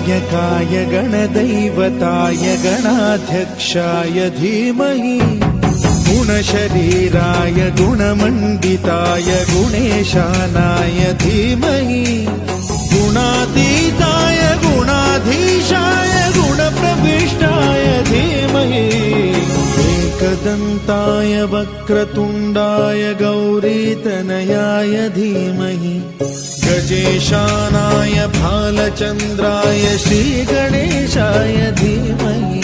गणनायकाय गणदैवताय गणाध्यक्षाय धीमहि गुणशरीराय गुणमण्डिताय गुणेशानाय धीमहि गुणातीताय गुणाधीशाय गुणप्रविष्टाय धीमहि एकदन्ताय वक्रतुण्डाय गौरीतनयाय धीमहि गजेशानाय भालचन्द्राय श्रीगणेशाय धीमहि